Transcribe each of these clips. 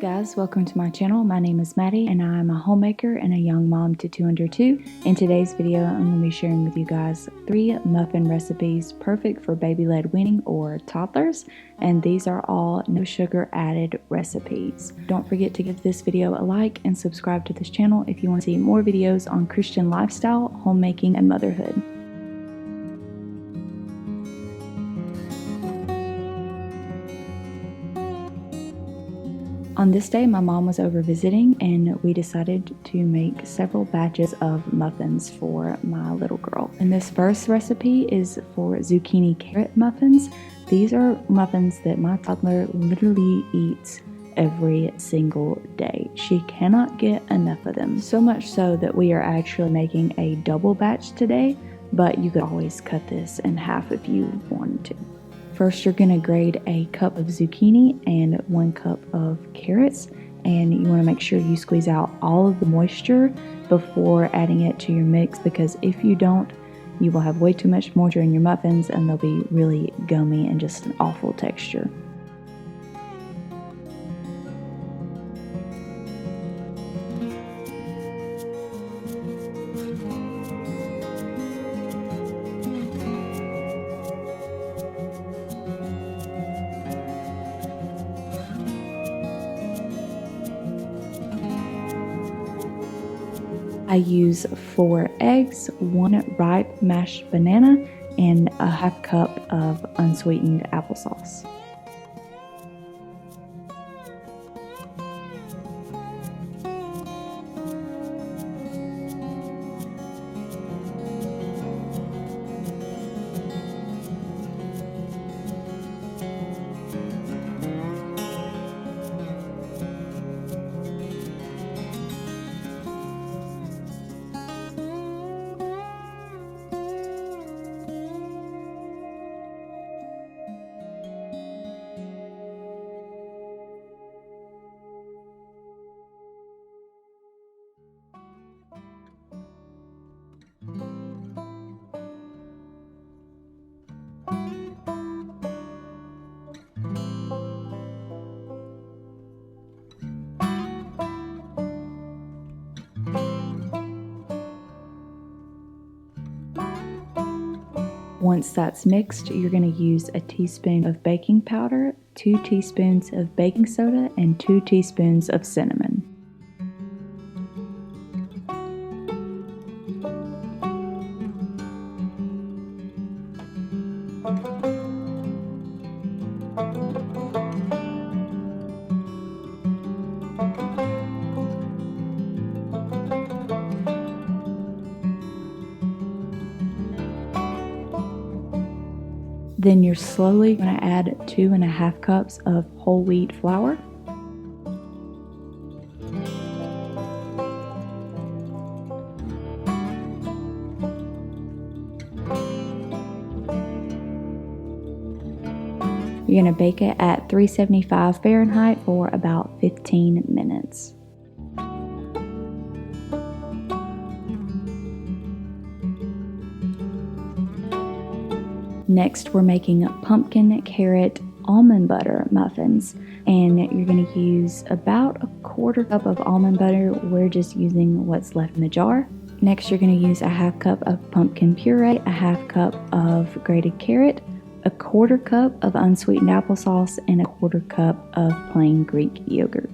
guys, welcome to my channel. My name is Maddie and I'm a homemaker and a young mom to 2 under 2. In today's video, I'm going to be sharing with you guys 3 muffin recipes perfect for baby-led weaning or toddlers, and these are all no sugar added recipes. Don't forget to give this video a like and subscribe to this channel if you want to see more videos on Christian lifestyle, homemaking, and motherhood. On this day, my mom was over visiting and we decided to make several batches of muffins for my little girl. And this first recipe is for zucchini carrot muffins. These are muffins that my toddler literally eats every single day. She cannot get enough of them. So much so that we are actually making a double batch today, but you could always cut this in half if you wanted to. First, you're going to grate a cup of zucchini and 1 cup of carrots, and you want to make sure you squeeze out all of the moisture before adding it to your mix, because if you don't, you will have way too much moisture in your muffins and they'll be really gummy and just an awful texture. I use 4 eggs, 1 ripe mashed banana, and a half cup of unsweetened applesauce. Once that's mixed, you're going to use a teaspoon of baking powder, 2 teaspoons of baking soda, and 2 teaspoons of cinnamon. Then you're slowly going to add 2.5 cups of whole wheat flour. You're going to bake it at 375 Fahrenheit for about 15 minutes. Next, we're making pumpkin carrot almond butter muffins, and you're going to use about 1/4 cup of almond butter. We're just using what's left in the jar. Next, you're going to use a half cup of pumpkin puree, a half cup of grated carrot, 1/4 cup of unsweetened applesauce, and 1/4 cup of plain Greek yogurt.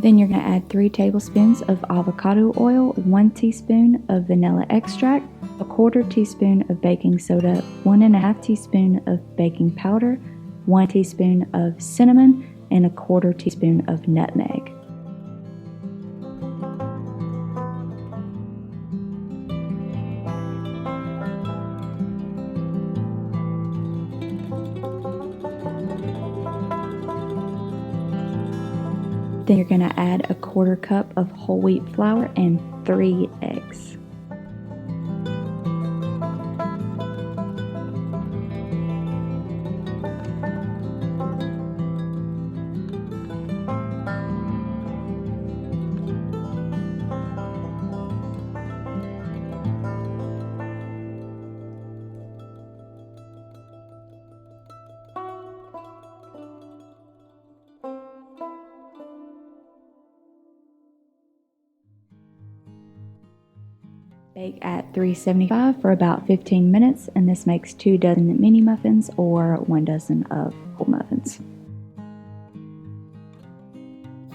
Then you're going to add 3 tablespoons of avocado oil, 1 teaspoon of vanilla extract, 1/4 teaspoon of baking soda, 1.5 teaspoon of baking powder, 1 teaspoon of cinnamon, and 1/4 teaspoon of nutmeg. Then you're going to add a 1/4 cup of whole wheat flour and 3 eggs. Bake at 375 for about 15 minutes, and this makes 2 dozen mini muffins or 1 dozen of whole muffins.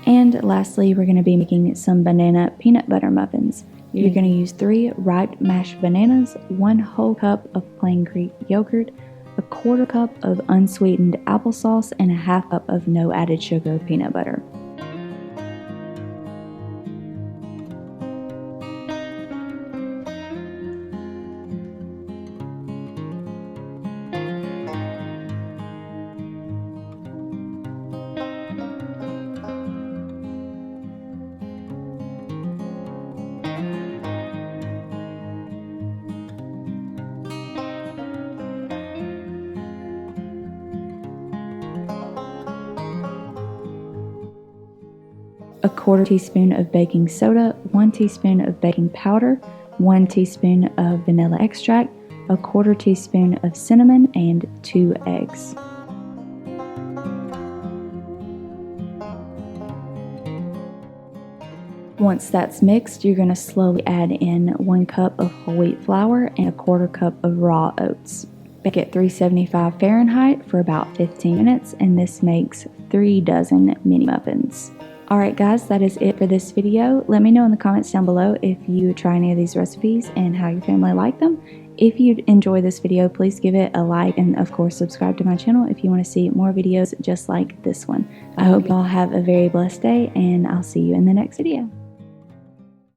And lastly, we're going to be making some banana peanut butter muffins. You're going to use 3 ripe mashed bananas, 1 whole cup of plain Greek yogurt, a 1/4 cup of unsweetened applesauce, and a 1/2 cup of no added sugar peanut butter. A 1/4 teaspoon of baking soda, 1 teaspoon of baking powder, 1 teaspoon of vanilla extract, a 1/4 teaspoon of cinnamon, and 2 eggs. Once that's mixed, you're going to slowly add in 1 cup of whole wheat flour and a 1/4 cup of raw oats. Bake at 375 Fahrenheit for about 15 minutes, and this makes 3 dozen mini muffins. Alright guys, that is it for this video. Let me know in the comments down below if you try any of these recipes and how your family like them. If you enjoy this video, please give it a like and of course subscribe to my channel if you want to see more videos just like this one. I hope you all have a very blessed day, and I'll see you in the next video.